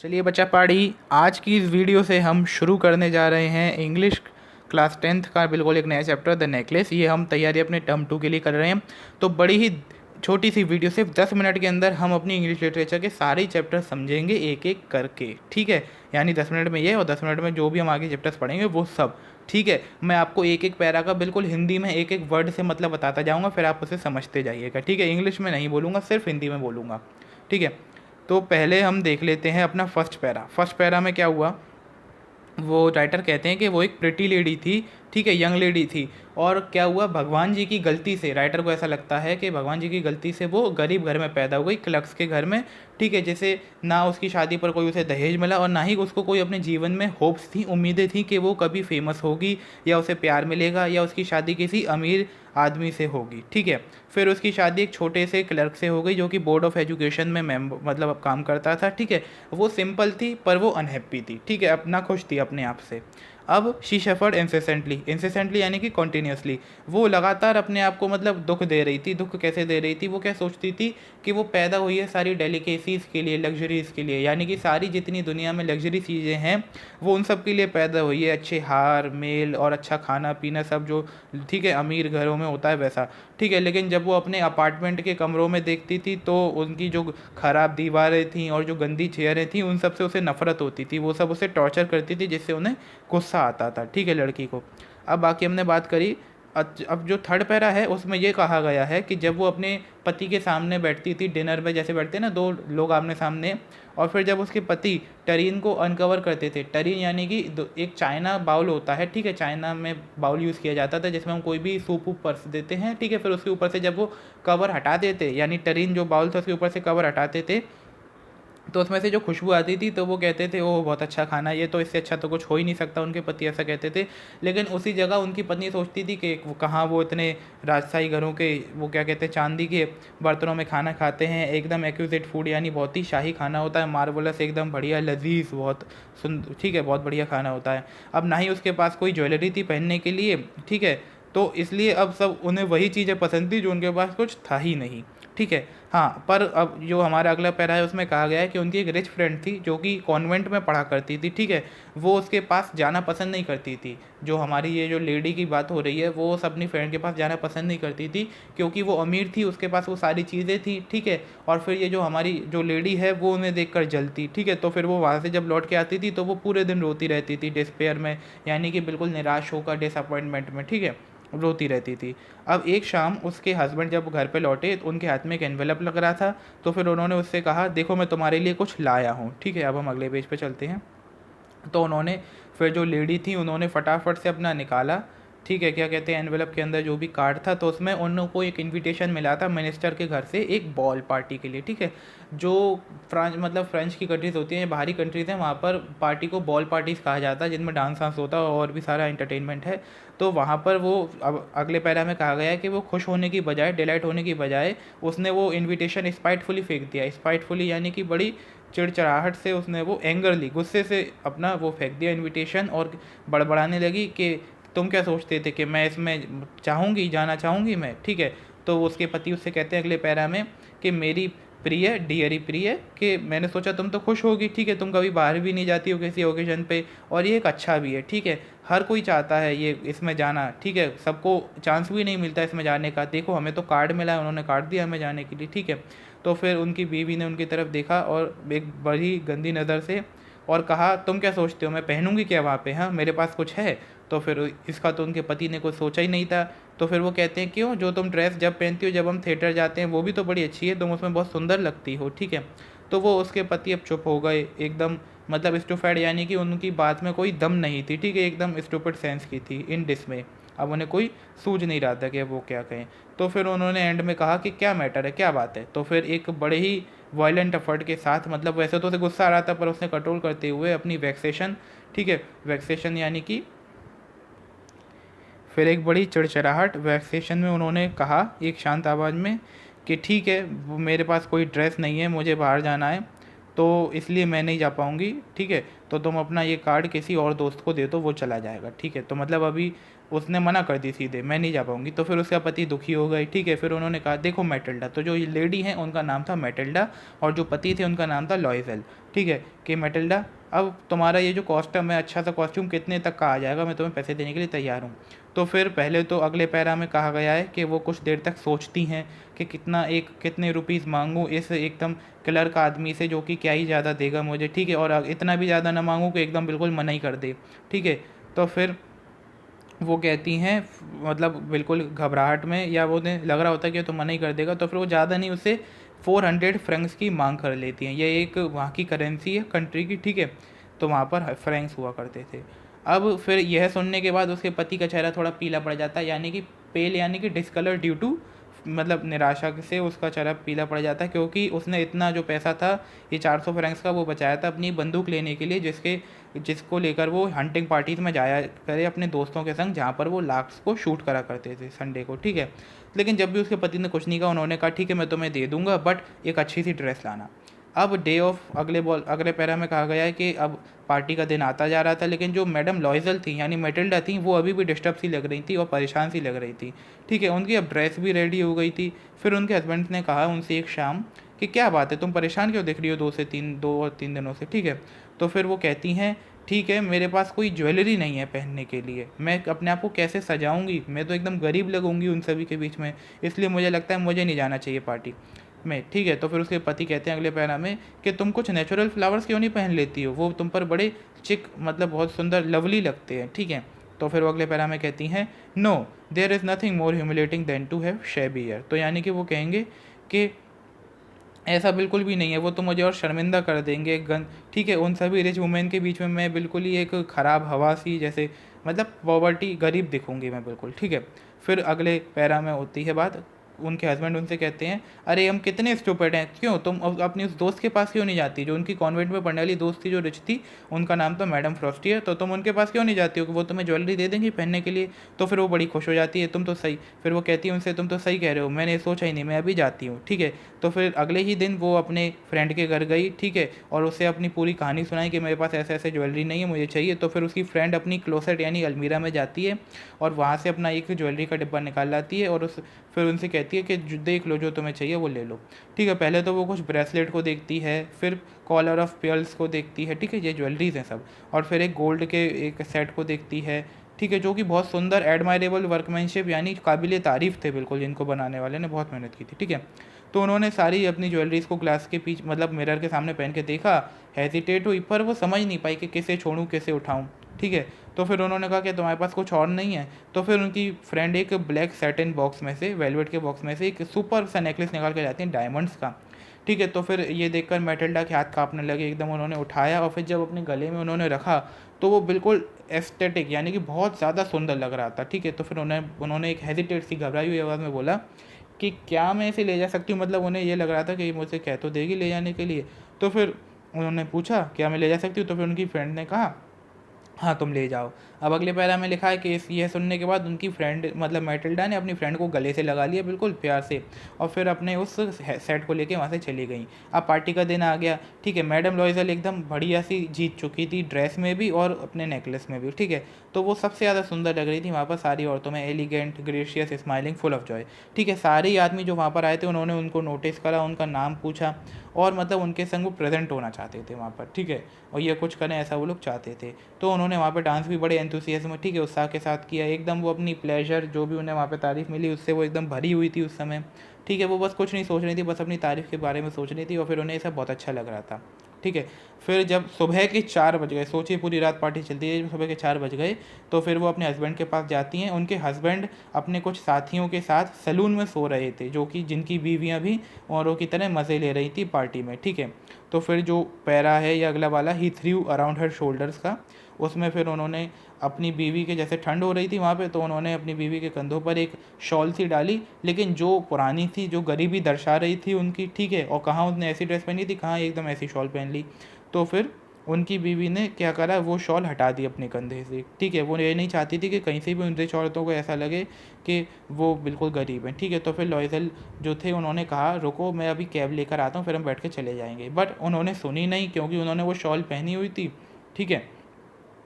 चलिए बच्चा पढ़ी, आज की इस वीडियो से हम शुरू करने जा रहे हैं इंग्लिश क्लास 10th का बिल्कुल एक नया चैप्टर द नेकलेस। ये हम तैयारी अपने टर्म 2 के लिए कर रहे हैं। तो बड़ी ही छोटी सी वीडियो, सिर्फ 10 मिनट के अंदर हम अपनी इंग्लिश लिटरेचर के सारे चैप्टर समझेंगे एक एक करके, ठीक है। यानी 10 मिनट में ये और 10 मिनट में जो भी हम आगे चैप्टर्स पढ़ेंगे वो सब, ठीक है। मैं आपको एक एक पैरा का बिल्कुल हिंदी में एक एक वर्ड से मतलब बताता जाऊँगा, फिर आप उसे समझते जाइएगा, ठीक है। इंग्लिश में नहीं बोलूँगा, सिर्फ हिंदी में बोलूँगा, ठीक है। तो पहले हम देख लेते हैं अपना फर्स्ट पैरा में क्या हुआ। वो राइटर कहते हैं कि वो एक प्रिटी लेडी थी, ठीक है, यंग लेडी थी। और क्या हुआ, भगवान जी की गलती से, राइटर को ऐसा लगता है कि भगवान जी की गलती से वो गरीब घर में पैदा हो गई, क्लर्क्स के घर में, ठीक है। जैसे ना उसकी शादी पर कोई उसे दहेज मिला और ना ही उसको कोई अपने जीवन में होप्स थी, उम्मीदें थी कि वो कभी फेमस होगी या उसे प्यार मिलेगा या उसकी शादी किसी अमीर आदमी से होगी, ठीक है। फिर उसकी शादी एक छोटे से क्लर्क से हो गई जो कि बोर्ड ऑफ एजुकेशन में मतलब काम करता था, ठीक है। वो सिंपल थी पर वो अनहैप्पी थी, ठीक है, अपना खुश थी अपने आप से। अब शी सफर्ड इंसेसेंटली यानी कि कॉन्टीन्यूसली, वो लगातार अपने आप को मतलब दुख दे रही थी। दुख कैसे दे रही थी, वो क्या सोचती थी कि वो पैदा हुई है सारी डेलिकेसीज़ के लिए, लग्जरीज़ के लिए, यानी कि सारी जितनी दुनिया में लग्जरी चीज़ें हैं वो उन सब के लिए पैदा हुई है। अच्छे हार मेल और अच्छा खाना पीना सब जो, ठीक है, अमीर घरों में होता है वैसा, ठीक है। लेकिन जब वो अपने अपार्टमेंट के कमरों में देखती थी तो उनकी जो ख़राब दीवारें थी और जो गंदी चेयरें थी उन सब से उसे नफ़रत होती थी। वो सब उसे टॉर्चर करती थी जिससे उन्हें गुस्सा आता था, ठीक है, लड़की को। अब बाकी हमने बात करी। अब जो थर्ड पैरा है उसमें ये कहा गया है कि जब वो अपने पति के सामने बैठती थी डिनर में, जैसे बैठते हैं ना दो लोग आमने सामने, और फिर जब उसके पति टरीन को अनकवर करते थे। टरीन यानी कि एक चाइना बाउल होता है, ठीक है, चाइना में बाउल यूज़ किया जाता था जिसमें हम कोई भी सूप ऊप परस देते हैं, ठीक है। फिर उसके ऊपर से जब वो कवर हटा देते, यानी टरीन जो बाउल था उसके ऊपर से कवर हटाते थे, तो उसमें से जो खुशबू आती थी तो वो कहते थे ओह बहुत अच्छा खाना, ये तो इससे अच्छा तो कुछ हो ही नहीं सकता, उनके पति ऐसा कहते थे। लेकिन उसी जगह उनकी पत्नी सोचती थी कि वो कहाँ, वो इतने राजशाही घरों के, वो क्या कहते हैं, चांदी के बर्तनों में खाना खाते हैं, एकदम एक्विजिट फूड, यानी बहुत ही शाही खाना होता है, मार्वलस, एकदम बढ़िया लजीज, बहुत सुंदर, ठीक है, बहुत बढ़िया खाना होता है। अब ना ही उसके पास कोई ज्वेलरी थी पहनने के लिए, ठीक है, तो इसलिए अब सब उन्हें वही चीज़ें पसंद थी जो उनके पास कुछ था ही नहीं, ठीक है। हाँ, पर अब जो हमारा अगला पैरा है उसमें कहा गया है कि उनकी एक रिच फ्रेंड थी जो कि कॉन्वेंट में पढ़ा करती थी, ठीक है। वो उसके पास जाना पसंद नहीं करती थी। जो हमारी ये जो लेडी की बात हो रही है वो अपनी फ्रेंड के पास जाना पसंद नहीं करती थी क्योंकि वो अमीर थी, उसके पास वो सारी चीज़ें थी, ठीक है। और फिर ये जो हमारी जो लेडी है वो उन्हें देखकर जलती, ठीक है। तो फिर वो वहाँ से जब लौट के आती थी तो वो पूरे दिन रोती रहती थी डिस्पेयर में, यानी कि बिल्कुल निराश होकर, डिसअपॉइंटमेंट में, ठीक है, रोती रहती थी। अब एक शाम उसके हस्बैंड जब घर पे लौटे तो उनके हाथ में एक एनवेलप लग रहा था, तो फिर उन्होंने उससे कहा देखो मैं तुम्हारे लिए कुछ लाया हूँ, ठीक है। अब हम अगले पेज पे चलते हैं। तो उन्होंने, फिर जो लेडी थी उन्होंने फटाफट से अपना निकाला, ठीक है, क्या कहते हैं, एनवेलप के अंदर जो भी कार्ड था, तो उसमें उनको एक इनविटेशन मिला था मिनिस्टर के घर से एक बॉल पार्टी के लिए, ठीक है। जो फ्रांस मतलब फ्रेंच की कंट्रीज़ होती हैं, बाहरी कंट्रीज़ हैं, वहाँ पर पार्टी को बॉल पार्टीज़ कहा जाता है जिनमें डांस वांस होता है और भी सारा एंटरटेनमेंट है। तो वहाँ पर वो, अब अगले पैरा में कहा गया है कि वो खुश होने की बजाय, डिलाइट होने की बजाय, उसने वो इनविटेशन स्पाइटफुली फेंक दिया। स्पाइटफुली यानी कि बड़ी चिड़चिड़ाहट से उसने वो, एंगरली, गुस्से से अपना वो फेंक दिया इनविटेशन, और बड़बड़ाने लगी कि तुम क्या सोचते थे कि मैं इसमें चाहूँगी, जाना चाहूँगी मैं, ठीक है। तो उसके पति उससे कहते हैं अगले पैरा में कि मेरी प्रिय, डियरी प्रिय, कि मैंने सोचा तुम तो खुश होगी, ठीक है, तुम कभी बाहर भी नहीं जाती हो किसी ओकेजन पे, और ये एक अच्छा भी है, ठीक है। हर कोई चाहता है ये इसमें जाना, ठीक है, सबको चांस भी नहीं मिलता इसमें जाने का। देखो हमें तो कार्ड मिला है, उन्होंने कार्ड दिया हमें जाने के लिए, ठीक है। तो फिर उनकी बीवी ने उनकी तरफ देखा और एक बड़ी गंदी नज़र से, और कहा तुम क्या सोचते हो मैं पहनूंगी क्या वहाँ पे, हाँ मेरे पास कुछ है। तो फिर इसका तो उनके पति ने कुछ सोचा ही नहीं था। तो फिर वो कहते हैं क्यों, जो तुम ड्रेस जब पहनती हो जब हम थिएटर जाते हैं वो भी तो बड़ी अच्छी है, तुम उसमें बहुत सुंदर लगती हो, ठीक है। तो वो उसके पति अब चुप हो गए एकदम, मतलब स्टूफाइड, यानी कि उनकी बात में कोई दम नहीं थी, ठीक है, एकदम स्टूपिड सेंस की थी, इन डिसमे। अब उन्हें कोई सूझ नहीं रहा था कि वो क्या कहें। तो फिर उन्होंने एंड में कहा कि क्या मैटर है, क्या बात है। तो फिर एक बड़े ही वायलेंट एफर्ट के साथ, मतलब वैसे तो उसे गुस्सा आ रहा था पर उसने कंट्रोल करते हुए अपनी वैक्सेशन, ठीक है, वैक्सेशन यानी कि फिर एक बड़ी चिड़चिड़ाहट, वैक्सेशन में उन्होंने कहा एक शांत आवाज़ में कि ठीक है, मेरे पास कोई ड्रेस नहीं है, मुझे बाहर जाना है, तो इसलिए मैं नहीं जा पाऊँगी, ठीक है। तो तुम अपना ये कार्ड किसी और दोस्त को दे दो, वो चला जाएगा, ठीक है। तो मतलब अभी उसने मना कर दी सीधे, मैं नहीं जा पाऊँगी। तो फिर उसका पति दुखी हो गए, ठीक है। फिर उन्होंने कहा देखो मैटिल्डा, तो जो ये लेडी हैं उनका नाम था मैटिल्डा और जो पति थे उनका नाम था लॉइजल। ठीक है, कि मैटिल्डा अब तुम्हारा ये जो कॉस्ट्यूम है, अच्छा सा कॉस्ट्यूम कितने तक का आ जाएगा, मैं तुम्हें पैसे देने के लिए तैयार हूँ। तो फिर पहले तो अगले पैरा में कहा गया है कि वो कुछ देर तक सोचती हैं कि कितने रुपीज़ मांगूँ इस एकदम क्लर्क आदमी से, जो कि क्या ही ज़्यादा देगा मुझे, ठीक है, और इतना भी ज़्यादा ना मांगूँ कि एकदम बिल्कुल मना ही कर दे, ठीक है। तो फिर वो कहती हैं, मतलब बिल्कुल घबराहट में, या वो उन्हें लग रहा होता है कि तो मना ही कर देगा, तो फिर वो ज़्यादा नहीं, उससे 400 फ्रैंक्स की मांग कर लेती हैं। ये एक वहाँ की करेंसी है कंट्री की, ठीक है, तो वहाँ पर फ्रैंक्स हुआ करते थे। अब फिर यह सुनने के बाद उसके पति का चेहरा थोड़ा पीला पड़ जाता है, यानी कि पेल, यानी कि डिस्कलर ड्यू टू, मतलब निराशा से उसका चेहरा पीला पड़ जाता है, क्योंकि उसने इतना जो पैसा था, ये 400 फ्रैंक्स का, वो बचाया था अपनी बंदूक लेने के लिए, जिसको लेकर वो हंटिंग पार्टीज़ में जाया करे अपने दोस्तों के संग, जहाँ पर वो लार्क्स को शूट करा करते थे संडे को, ठीक है। लेकिन जब भी उसके पति ने कुछ नहीं कहा, उन्होंने कहा ठीक है मैं तुम्हें दे दूंगा, बट एक अच्छी सी ड्रेस लाना। अब डे ऑफ अगले पैरा में कहा गया है कि अब पार्टी का दिन आता जा रहा था, लेकिन जो मैडम लॉयजल थी यानी मैटिल्डा थी, वो अभी भी डिस्टर्ब सी लग रही थी और परेशान सी लग रही थी, ठीक है। उनकी अब ड्रेस भी रेडी हो गई थी। फिर उनके हस्बैंड ने कहा उनसे एक शाम कि क्या बात है, तुम परेशान क्यों दिख रही हो 2 और 3 दिनों से, ठीक है। तो फिर वो कहती हैं ठीक है, मेरे पास कोई ज्वेलरी नहीं है पहनने के लिए, मैं अपने आप को कैसे सजाऊंगी, मैं तो एकदम गरीब लगूंगी उन सभी के बीच में, इसलिए मुझे लगता है मुझे नहीं जाना चाहिए पार्टी में, ठीक है। तो फिर उसके पति कहते हैं अगले पैरा में कि तुम कुछ नेचुरल फ्लावर्स क्यों नहीं पहन लेती हो, वो तुम पर बड़े चिक, मतलब बहुत सुंदर लवली लगते हैं, ठीक है। तो फिर वो अगले पैरा में कहती हैं no, there is nothing more humiliating than to have shabby year. तो यानी कि वो कहेंगे कि ऐसा बिल्कुल भी नहीं है, वो तो मुझे और शर्मिंदा कर देंगे, ठीक है, उन सभी रिच वुमेन के बीच में मैं बिल्कुल ही एक ख़राब हवा सी, जैसे मतलब पॉवर्टी, गरीब दिखूंगी मैं बिल्कुल, ठीक है। फिर अगले पैरा में होती है बात, उनके हस्बैंड उनसे कहते हैं अरे हम कितने स्टूपिड हैं, क्यों तुम अपनी उस दोस्त के पास क्यों नहीं जाती, जो उनकी कॉन्वेंट में पढ़ने वाली दोस्त थी जो रिच थी, उनका नाम तो मैडम फ्रॉस्टी है, तो तुम उनके पास क्यों नहीं जाती हो कि वो तुम्हें ज्वेलरी दे देंगी पहनने के लिए। तो फिर वो बड़ी खुश हो जाती है, तुम तो सही, फिर वो कहती है उनसे तुम तो सही कह रहे हो, मैंने सोचा ही नहीं, मैं अभी जाती हूँ, ठीक है। तो फिर अगले ही दिन वो अपने फ्रेंड के घर गई, ठीक है, और उससे अपनी पूरी कहानी सुनाई कि मेरे पास ऐसे ऐसे ज्वेलरी नहीं है, मुझे चाहिए। तो फिर उसकी फ्रेंड अपनी क्लोसेट यानी अलमीरा में जाती है और वहाँ से अपना एक ज्वेलरी का डिब्बा निकाल लाती है, और फिर उनसे कहती है कि देख लो जो तुम्हें चाहिए वो ले लो, ठीक है। पहले तो वो कुछ ब्रेसलेट को देखती है, फिर कॉलर ऑफ पर्ल्स को देखती है, ठीक है, ये ज्वेलरीज हैं सब, और फिर एक गोल्ड के एक सेट को देखती है, ठीक है, जो कि बहुत सुंदर एडमायरेबल वर्कमैनशिप, यानी काबिल तारीफ़ थे बिल्कुल, जिनको बनाने वाले ने बहुत मेहनत की थी, ठीक है। तो उन्होंने सारी अपनी ज्वेलरीज को ग्लास के पीछे, मतलब मिरर के सामने पहन के देखा, हेजिटेट हुई, पर वो समझ नहीं पाई कि किसे छोड़ूं किसे उठाऊं, ठीक है। तो फिर उन्होंने कहा कि तुम्हारे पास कुछ और नहीं है। तो फिर उनकी फ्रेंड एक ब्लैक सैटिन बॉक्स में से, वेलवेट के बॉक्स में से एक सुपर सा नेकलेस निकाल के लाती हैं डायमंड्स का, ठीक है। तो फिर ये देखकर मैटिल्डा के हाथ कांपने लगे एकदम, उन्होंने उठाया और फिर जब अपने गले में उन्होंने रखा तो वो बिल्कुल एस्थेटिक, यानी कि बहुत ज़्यादा सुंदर लग रहा था, ठीक है। तो फिर उन्होंने एक हेजिटेट सी घबराई हुई आवाज़ में बोला कि क्या मैं इसे ले जा सकती हूँ, मतलब उन्हें ये लग रहा था कि ये मुझसे कह तो देगी ले जाने के लिए। तो फिर उन्होंने पूछा क्या मैं ले जा सकती हूँ, तो फिर उनकी फ्रेंड ने कहा हाँ तुम ले जाओ। अब अगले पैरा में लिखा है कि यह सुनने के बाद उनकी फ्रेंड, मतलब मैटिल्डा ने अपनी फ्रेंड को गले से लगा लिया बिल्कुल प्यार से, और फिर अपने उस सेट को लेके वहाँ से चली गई। अब पार्टी का दिन आ गया, ठीक है, मैडम लॉयजल एकदम बढ़िया सी जीत चुकी थी, ड्रेस में भी और अपने नेकलेस में भी, ठीक है। तो वो सबसे ज़्यादा सुंदर लग रही थी वहाँ पर सारी औरतों में, elegant, gracious, smiling, full of joy, ठीक है। सारे आदमी जो वहाँ पर आए थे उन्होंने उनको नोटिस करा, उनका नाम पूछा, और मतलब उनके संग वो प्रेजेंट होना चाहते थे वहाँ पर, ठीक है, और ये कुछ करें ऐसा वो लोग चाहते थे। तो उन्होंने वहाँ पे डांस भी बड़े एंथुसियाज्म, ठीक है, उत्साह के साथ किया एकदम, वो अपनी प्लेजर जो भी उन्हें वहाँ पे तारीफ़ मिली उससे वो एकदम भरी हुई थी उस समय, ठीक है। वो बस कुछ नहीं सोच रही थी, बस अपनी तारीफ़ के बारे में सोच रही थी, और फिर उन्हें सब बहुत अच्छा लग रहा था, ठीक है। फिर जब सुबह के 4 बज गए, सोचिए पूरी रात पार्टी चलती है, जब सुबह के 4 बज गए तो फिर वो अपने हस्बैंड के पास जाती हैं। उनके हस्बैंड अपने कुछ साथियों के साथ सैलून में सो रहे थे, जो कि जिनकी बीवियां भी औरों की तरह मज़े ले रही थी पार्टी में, ठीक है। तो फिर जो पैरा है या अगला वाला, ही थ्रू अराउंड हर शोल्डर्स का, उसमें फिर उन्होंने अपनी बीवी के, जैसे ठंड हो रही थी वहाँ पे, तो उन्होंने अपनी बीवी के कंधों पर एक शॉल सी डाली, लेकिन जो पुरानी थी, जो गरीबी दर्शा रही थी उनकी, ठीक है, और कहाँ उसने ऐसी ड्रेस पहनी थी, कहाँ एकदम ऐसी शॉल पहन ली। तो फिर उनकी बीवी ने क्या करा, वो शॉल हटा दी अपने कंधे से, ठीक है। वो ये नहीं चाहती थी कि कहीं से भी उन रिच औरतों को ऐसा लगे कि वो बिल्कुल गरीब हैं, ठीक है। तो फिर लॉयजल जो थे उन्होंने कहा रुको मैं अभी कैब लेकर आता हूँ, फिर हम बैठ के चले जाएंगे, बट उन्होंने सुनी नहीं, क्योंकि उन्होंने वो शॉल पहनी हुई थी, ठीक है,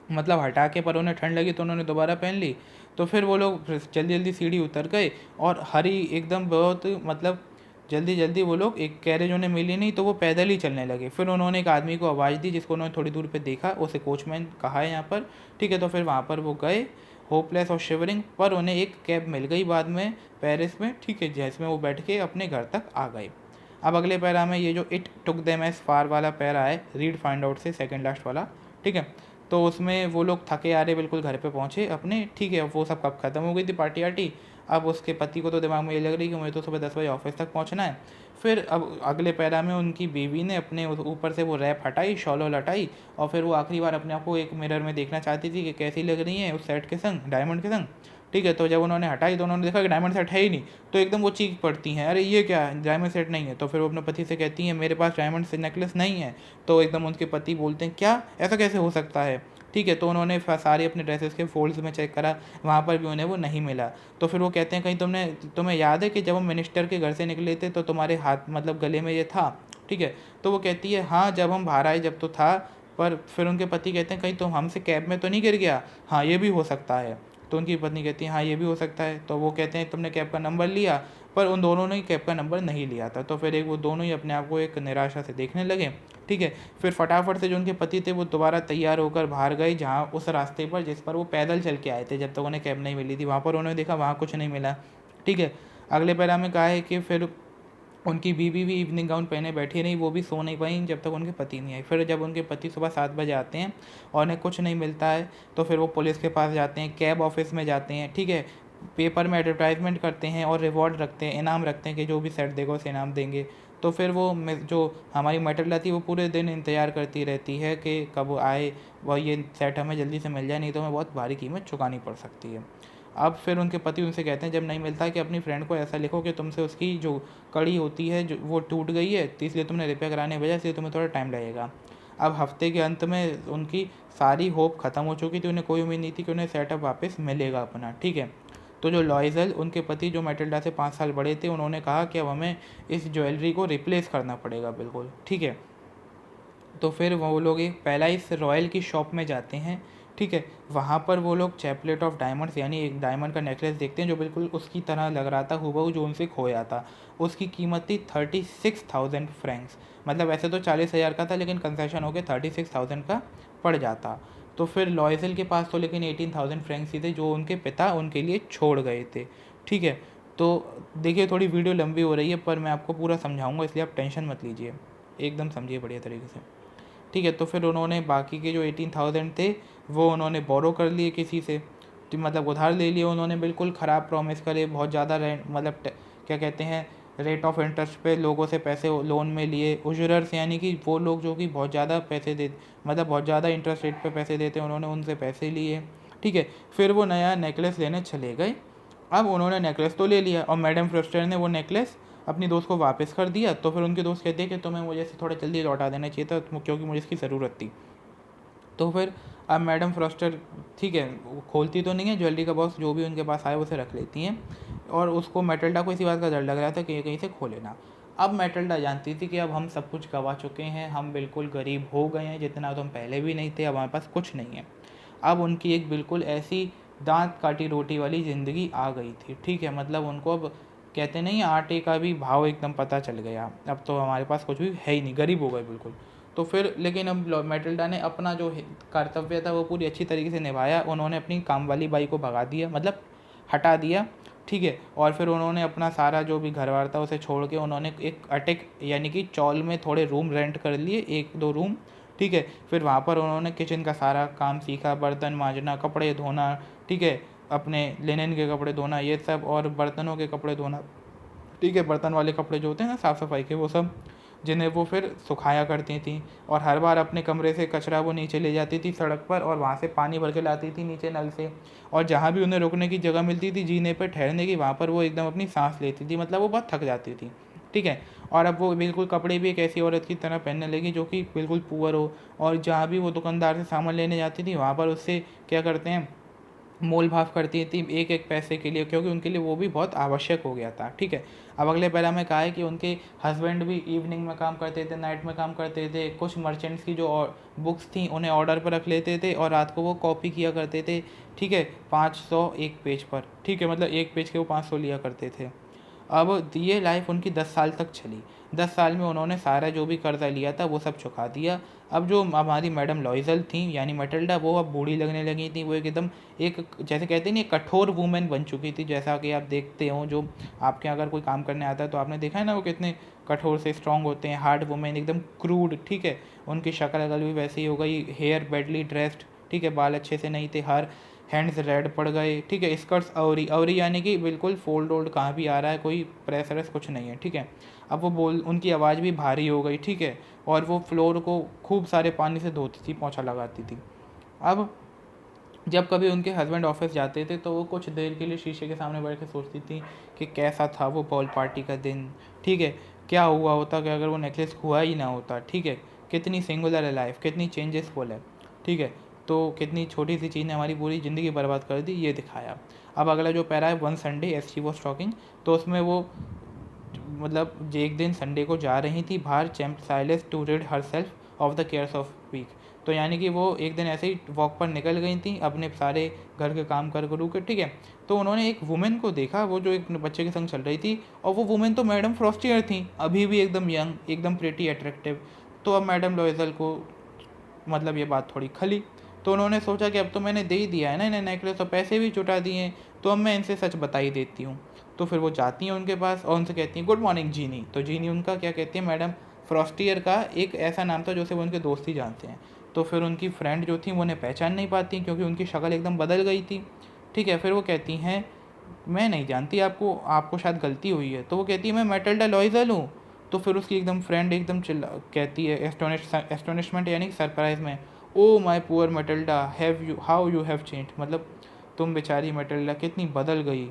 मतलब हटा के, पर उन्हें ठंड लगी तो उन्होंने दोबारा पहन ली। तो फिर वो लोग जल्दी जल्दी सीढ़ी उतर गए, और हरी एकदम बहुत, मतलब जल्दी जल्दी वो लोग, एक कैरेज उन्हें मिली नहीं तो वो पैदल ही चलने लगे। फिर उन्होंने एक आदमी को आवाज़ दी जिसको उन्होंने थोड़ी दूर पे देखा, उसे कोचमैन कहा है यहाँ पर, ठीक है। तो फिर वहाँ पर वो गए होपलेस और शिवरिंग, पर उन्हें एक कैब मिल गई बाद में पेरिस में, ठीक है, जिसमें वो बैठ के अपने घर तक आ गए। अब अगले पैरा में ये जो it took them as far वाला पैरा है, रीड फाइंड आउट से सेकंड लास्ट वाला, ठीक है। तो उसमें वो लोग थके आ रहे बिल्कुल घर पे पहुँचे अपने, ठीक है। वो सब कब ख़त्म हो गई थी पार्टी आर्टी। अब उसके पति को तो दिमाग में ये लग रही कि मुझे तो सुबह 10 बजे ऑफिस तक पहुँचना है। फिर अब अगले पैरा में उनकी बीवी ने अपने ऊपर से वो रैप हटाई, शॉल वॉल हटाई, और फिर वो आखिरी बार अपने आप को एक मिरर में देखना चाहती थी कि कैसी लग रही है उस सेट के संग, डायमंड के संग, ठीक है। तो जब उन्होंने हटाई तो उन्होंने देखा कि डायमंड सेट है ही नहीं, तो एकदम वो चीख पड़ती हैं, अरे ये क्या है, डायमंड सेट नहीं है। तो फिर वो अपने पति से कहती हैं मेरे पास डायमंड से नेकलेस नहीं है। तो एकदम उनके पति बोलते हैं क्या, ऐसा कैसे हो सकता है, ठीक है। तो उन्होंने सारी अपने ड्रेसेस के फोल्ड्स में चेक करा, वहाँ पर भी उन्हें वो नहीं मिला। तो फिर वो कहते हैं कहीं तुम्हें याद है कि जब हम मिनिस्टर के घर से निकले थे तो तुम्हारे हाथ मतलब गले में ये था, ठीक है। तो वो कहती है हाँ जब हम बाहर आए जब तो था। पर फिर उनके पति कहते हैं कहीं तुम हमसे कैब में तो नहीं गिर गया, हाँ ये भी हो सकता है। तो उनकी पत्नी कहती है हाँ ये भी हो सकता है। तो वो कहते हैं तुमने कैब का नंबर लिया, पर उन दोनों ने कैब का नंबर नहीं लिया था। तो फिर एक वो दोनों ही अपने आप को एक निराशा से देखने लगे, ठीक है। फिर फटाफट से जो उनके पति थे वो दोबारा तैयार होकर बाहर गए, जहाँ उस रास्ते पर जिस पर वो पैदल चल के आए थे जब तक उन्हें कैब नहीं मिली थी। वहाँ पर उन्होंने देखा वहाँ कुछ नहीं मिला, ठीक है। अगले पैरा में कहा है कि फिर उनकी बीवी भी इवनिंग गाउन पहने बैठी रही, वो भी सो नहीं पाई जब तक उनके पति नहीं आए। फिर जब उनके पति सुबह 7 बजे आते हैं और उन्हें कुछ नहीं मिलता है, तो फिर वो पुलिस के पास जाते हैं, कैब ऑफिस में जाते हैं, ठीक है। पेपर में एडवर्टाइजमेंट करते हैं और रिवॉर्ड रखते हैं, इनाम रखते हैं कि जो भी सेट देगा उसे इनाम देंगे। तो फिर वो जो हमारी मेटल्डा थी वो पूरे दिन इंतज़ार करती रहती है कि कब वो आए, वह ये सेट हमें जल्दी से मिल जाए, नहीं तो हमें बहुत भारी कीमत चुकानी पड़ सकती है। अब फिर उनके पति उनसे कहते हैं जब नहीं मिलता कि अपनी फ्रेंड को ऐसा लिखो कि तुमसे उसकी जो कड़ी होती है जो वो टूट गई है, तो इसलिए तुमने रिपेयर कराने भेजा, इसलिए तुम्हें थोड़ा टाइम लगेगा। अब हफ्ते के अंत में उनकी सारी होप ख़त्म हो चुकी थी, उन्हें कोई उम्मीद नहीं थी कि उन्हें सेटअप वापस मिलेगा अपना, ठीक है। तो जो लॉयजल उनके पति जो मेटिल्डा से 5 साल बड़े थे, उन्होंने कहा कि अब हमें इस ज्वेलरी को रिप्लेस करना पड़ेगा बिल्कुल, ठीक है। तो फिर वो लोग एक पहला इस रॉयल की शॉप में जाते हैं, ठीक है। वहाँ पर वो लोग चैपलेट ऑफ डायमंड्स यानी एक डायमंड का नेकलेस देखते हैं जो बिल्कुल उसकी तरह लग रहा था हूबहू जो उनसे खोया था। उसकी कीमत थी 36,000 फ्रैंक्स, मतलब वैसे तो 40,000 का था लेकिन कंसेशन हो के 36,000 का पड़ जाता। तो फिर लॉयजल के पास तो लेकिन 18,000 फ्रैंक्स ही थे जो उनके पिता उनके लिए छोड़ गए थे, ठीक है। तो देखिए थोड़ी वीडियो लंबी हो रही है पर मैं आपको पूरा समझाऊंगा, इसलिए आप टेंशन मत लीजिए, एकदम समझिए बढ़िया तरीके से, ठीक है। तो फिर उन्होंने बाकी के जो 18,000 थे वो उन्होंने बोरो कर लिए किसी से, तो मतलब उधार ले लिए उन्होंने, बिल्कुल ख़राब प्रॉमिस करे, बहुत ज़्यादा रेंट मतलब क्या कहते हैं रेट ऑफ इंटरेस्ट पे लोगों से पैसे लोन में लिए। उजरर्स यानी कि वो लोग जो कि बहुत ज़्यादा पैसे दे मतलब बहुत ज़्यादा इंटरेस्ट रेट पे पैसे देते हैं, उन्होंने उनसे पैसे लिए, ठीक है। फिर वो नया नेकलेस लेने चले गए। अब उन्होंने नेकलेस तो ले लिया और मैडम फ्रस्टर ने वो नेकलेस अपनी दोस्त को वापस कर दिया। तो फिर उनके दोस्त कहते हैं कि तुम्हें मुझे से थोड़ा जल्दी लौटा देना चाहिए था क्योंकि मुझे इसकी ज़रूरत थी। तो फिर अब मैडम फ्रॉस्टर, ठीक है, वो खोलती तो नहीं है ज्वेलरी का बॉक्स, जो भी उनके पास आए उसे रख लेती हैं। और उसको मेटल्डा को इसी बात का डर लग रहा था कि ये कहीं से खोले ना। अब मेटल्डा जानती थी कि अब हम सब कुछ गवा चुके हैं, हम बिल्कुल गरीब हो गए हैं, जितना तो हम पहले भी नहीं थे, अब हमारे पास कुछ नहीं है। अब उनकी एक बिल्कुल ऐसी दांत काटी रोटी वाली ज़िंदगी आ गई थी, ठीक है। मतलब उनको अब कहते नहीं आटे का भी भाव एकदम पता चल गया, अब तो हमारे पास कुछ भी है ही नहीं, गरीब हो गए बिल्कुल। तो फिर लेकिन अब मेटिल्डा ने अपना जो कर्तव्य था वो पूरी अच्छी तरीके से निभाया। उन्होंने अपनी काम वाली बाई को भगा दिया, मतलब हटा दिया, ठीक है। और फिर उन्होंने अपना सारा जो भी घर बार था उसे छोड़ के उन्होंने एक अटेक यानी कि चौल में थोड़े रूम रेंट कर लिए, 1-2 रूम, ठीक है। फिर वहाँ पर उन्होंने किचन का सारा काम सीखा, बर्तन मांजना, कपड़े धोना, ठीक है, अपने लिनन के कपड़े धोना ये सब, और बर्तनों के कपड़े धोना, ठीक है, बर्तन वाले कपड़े जो होते हैं ना साफ़ सफाई के वो सब, जिन्हें वो फिर सुखाया करती थी। और हर बार अपने कमरे से कचरा वो नीचे ले जाती थी सड़क पर और वहाँ से पानी भर के लाती थी नीचे नल से। और जहाँ भी उन्हें रुकने की जगह मिलती थी जीने पर ठहरने की, वहाँ पर वो एकदम अपनी सांस लेती थी, मतलब वो बहुत थक जाती थी, ठीक है। और अब वो बिल्कुल कपड़े भी एक ऐसी औरत की तरह पहनने लगी जो कि बिल्कुल पुअर हो। और जहाँ भी वो दुकानदार से सामान लेने जाती थी वहाँ पर उससे क्या करते हैं मोल भाव करती थी एक एक पैसे के लिए, क्योंकि उनके लिए वो भी बहुत आवश्यक हो गया था, ठीक है। अब अगले पैरा में कहा है कि उनके हस्बैंड भी इवनिंग में काम करते थे, नाइट में काम करते थे, कुछ मर्चेंट्स की जो बुक्स थी उन्हें ऑर्डर पर रख लेते थे और रात को वो कॉपी किया करते थे, ठीक है, 500 एक पेज पर, ठीक है, मतलब एक पेज के वो 500 लिया करते थे। अब ये लाइफ उनकी 10 साल तक चली। 10 साल में उन्होंने सारा जो भी कर्जा लिया था वो सब चुका दिया। अब जो हमारी मैडम लॉइजल थी यानी मैटिल्डा, वो अब बूढ़ी लगने लगी थी। वो एकदम एक जैसे कहते हैं ना, एक कठोर वूमेन बन चुकी थी। जैसा कि आप देखते हो, जो आपके अगर कोई काम करने आता है तो आपने देखा है ना वो कितने कठोर से स्ट्रांग होते हैं, हार्ड वुमेन, एकदम क्रूड, ठीक है। उनकी शक्ल अगल भी वैसी ही हो गई, हेयर बैडली ड्रेस्ड, ठीक है, बाल अच्छे से नहीं थे, हर हैंड्स रेड पड़ गए, ठीक है। स्कर्ट्स अवरी अवरी यानी कि बिल्कुल फोल्ड ओल्ड कहाँ भी आ रहा है, कोई प्रेस व्रेस कुछ नहीं है, ठीक है। अब वो बोल, उनकी आवाज़ भी भारी हो गई, ठीक है। और वो फ्लोर को खूब सारे पानी से धोती थी, पोंछा लगाती थी। अब जब कभी उनके हस्बैंड ऑफिस जाते थे तो वो कुछ देर के लिए शीशे के सामने बैठ के सोचती थी कि कैसा था वो बॉल पार्टी का दिन, ठीक है। क्या हुआ होता कि अगर वो नेकलेस हुआ ही ना होता, ठीक है। कितनी सिंगुलर है लाइफ, कितनी चेंजेसफुल है, ठीक है। तो कितनी छोटी सी चीज़ ने हमारी पूरी ज़िंदगी बर्बाद कर दी, ये दिखाया। अब अगला जो पैरा है, one Sunday S she was talking, तो उसमें वो मतलब एक दिन संडे को जा रही थी बाहर चैम्प साइलेस to rid herself of the cares of week. तो यानी कि वो एक दिन ऐसे ही वॉक पर निकल गई थी अपने सारे घर के काम कर करू के, ठीक है। तो उन्होंने एक वुमेन को देखा, वो जो एक बच्चे के संग चल रही थी, और वो वुमेन तो मैडम फ्रॉस्टियर थी, अभी भी एकदम यंग, एकदम प्रेटी अट्रैक्टिव। तो अब मैडम लॉयजल को मतलब ये बात थोड़ी खली। तो उन्होंने सोचा कि अब तो मैंने दे ही दिया है ना इन्हें नेकलेस, और पैसे भी जुटा दिए हैं, तो अब मैं इनसे सच बता ही देती हूँ। तो फिर वो जाती हैं उनके पास और उनसे कहती हैं गुड मॉर्निंग जीनी। तो जीनी उनका क्या कहती है, मैडम फ्रॉस्टियर का एक ऐसा नाम था जो से वो उनके दोस्त ही जानते हैं। तो फिर उनकी फ्रेंड जो थी वो उन्हें पहचान नहीं पाती क्योंकि उनकी शक्ल एकदम बदल गई थी, ठीक है। फिर वो कहती हैं मैं नहीं जानती आपको, आपको शायद गलती हुई है। तो वो कहती है मैं मैटिल्डा लॉइजल हूँ। तो फिर उसकी एकदम फ्रेंड एकदम चिल्ला कहती है एस्टोनिशमेंट यानी सरप्राइज में, oh my poor Matilda have you how you have change, मतलब तुम बेचारी मैटिल्डा कितनी बदल गई,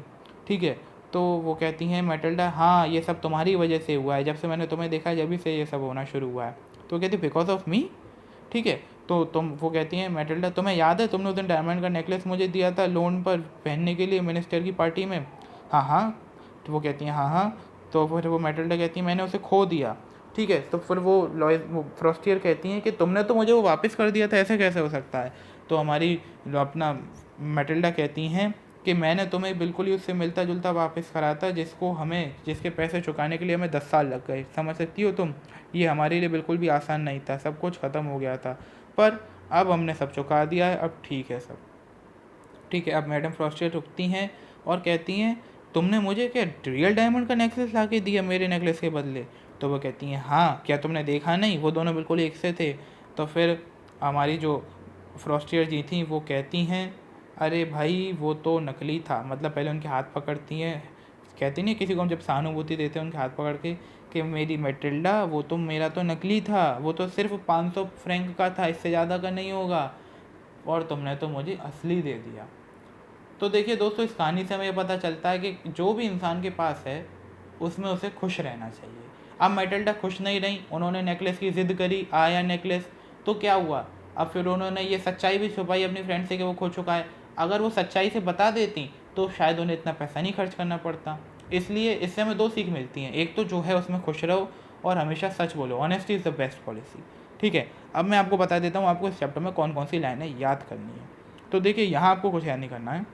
ठीक है। तो वो कहती हैं मैटिल्डा हाँ ये सब तुम्हारी वजह से हुआ है, जब से मैंने तुम्हें देखा जब से ये सब होना शुरू हुआ है। तो कहती बिकॉज ऑफ मी, ठीक है। तो तुम, वो कहती हैं मैटिल्डा तुम्हें याद है तुमने उस दिन डायमंड का नेकलेस मुझे दिया था लोन पर पहनने के लिए मिनिस्टर की पार्टी में। हाँ हाँ। तो वो कहती हैं हाँ हाँ। तो फिर वो मैटिल्डा कहती है मैंने उसे खो दिया, ठीक है। तो फिर वो फ्रॉस्टियर कहती हैं कि तुमने तो मुझे वो वापस कर दिया था, ऐसे कैसे हो सकता है। तो हमारी अपना मैटिल्डा कहती हैं कि मैंने तुम्हें बिल्कुल ही उससे मिलता जुलता वापस करा था जिसको हमें, जिसके पैसे चुकाने के लिए हमें 10 साल लग गए, समझ सकती हो तुम। ये हमारे लिए बिल्कुल भी आसान नहीं था, सब कुछ ख़त्म हो गया था, पर अब हमने सब चुका दिया है, अब ठीक है सब, ठीक है। अब मैडम फ्रॉस्टियर रुकती हैं और कहती हैं तुमने मुझे क्या रियल डायमंड का नेकलेस ला के दिया मेरे नेकलेस के बदले। तो वो कहती हैं हाँ, क्या तुमने देखा नहीं, वो दोनों बिल्कुल एक से थे। तो फिर हमारी जो फ्रॉस्टियर जी थी वो कहती हैं अरे भाई वो तो नकली था, मतलब पहले उनके हाथ पकड़ती हैं, कहती नहीं किसी को हम जब सहानुभूति देते हैं उनके हाथ पकड़ के कि मेरी मैटिल्डा वो तो मेरा तो नकली था, वो तो सिर्फ 500 फ्रैंक का था, इससे ज़्यादा का नहीं होगा, और तुमने तो मुझे असली दे दिया। तो देखिए दोस्तों, इस कहानी से हमें ये पता चलता है कि जो भी इंसान के पास है उसमें उसे खुश रहना चाहिए। अब मैटिल्डा खुश नहीं रही, उन्होंने नेकलेस की ज़िद करी, आया नेकलेस, तो क्या हुआ, अब फिर उन्होंने ये सच्चाई भी छुपाई अपनी फ्रेंड से कि वो खो चुका है। अगर वो सच्चाई से बता देती तो शायद उन्हें इतना पैसा नहीं खर्च करना पड़ता। इसलिए इससे हमें दो सीख मिलती हैं, एक तो जो है उसमें खुश रहो और हमेशा सच बोलो, honesty is the best policy, ठीक है। अब मैं आपको बता देता हूँ आपको इस चैप्टर में कौन कौन सी लाइनें याद करनी है। तो देखिए यहाँ आपको कुछ याद नहीं करना है,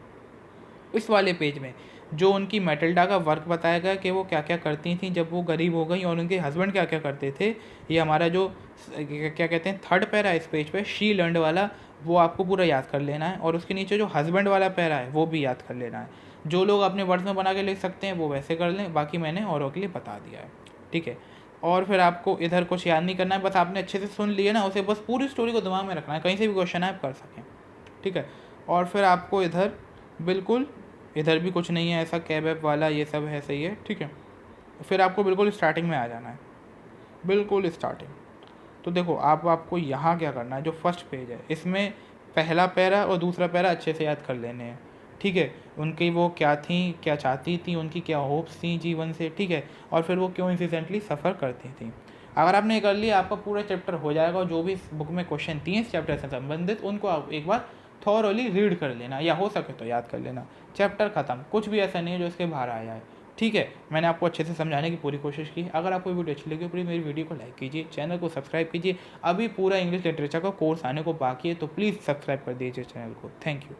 इस वाले पेज में जो उनकी मैटिल्डा का वर्क बताया गया कि वो क्या क्या करती थी जब वो गरीब हो गई, और उनके हस्बैंड क्या क्या करते थे। ये हमारा जो क्या कहते हैं थर्ड पैरा इस पेज पे, शी लर्नड वाला, वो आपको पूरा याद कर लेना है, और उसके नीचे जो हस्बैंड वाला पैरा है वो भी याद कर लेना है। जो लोग अपने वर्ड्स में बना के लिख सकते हैं वो वैसे कर लें, बाकी मैंने औरों के लिए बता दिया है, ठीक है। और फिर आपको इधर कुछ याद नहीं करना है, बस आपने अच्छे से सुन लिया ना उसे, बस पूरी स्टोरी को दिमाग में रखना है, कहीं से भी क्वेश्चन आप कर सकें, ठीक है। और फिर आपको इधर बिल्कुल, इधर भी कुछ नहीं है ऐसा कैब ऐप वाला, ये सब है सही है, ठीक है। फिर आपको बिल्कुल स्टार्टिंग में आ जाना है, बिल्कुल स्टार्टिंग। तो देखो आपको यहाँ क्या करना है, जो फर्स्ट पेज है इसमें पहला पैरा और दूसरा पैरा अच्छे से याद कर लेने हैं, ठीक है। उनकी वो क्या थी, क्या चाहती थी, उनकी क्या होप्स थी जीवन से, ठीक है। और फिर वो क्यों इंसिडेंटली सफ़र करती थी। अगर आपने ये कर लिया आपका पूरा चैप्टर हो जाएगा, और जो भी इस बुक में क्वेश्चन दिए इस चैप्टर से संबंधित उनको आप एक बार थॉरली रीड कर लेना, या हो सके तो याद कर लेना, चैप्टर ख़त्म। कुछ भी ऐसा नहीं है जो इसके बाहर आया है, ठीक है। मैंने आपको अच्छे से समझाने की पूरी कोशिश की। अगर आपको वीडियो अच्छी लगी प्लीज़ मेरी वीडियो को लाइक कीजिए, चैनल को सब्सक्राइब कीजिए। अभी पूरा इंग्लिश लिटरेचर का कोर्स आने को बाकी है, तो प्लीज़ सब्सक्राइब कर दीजिए चैनल को। Thank you.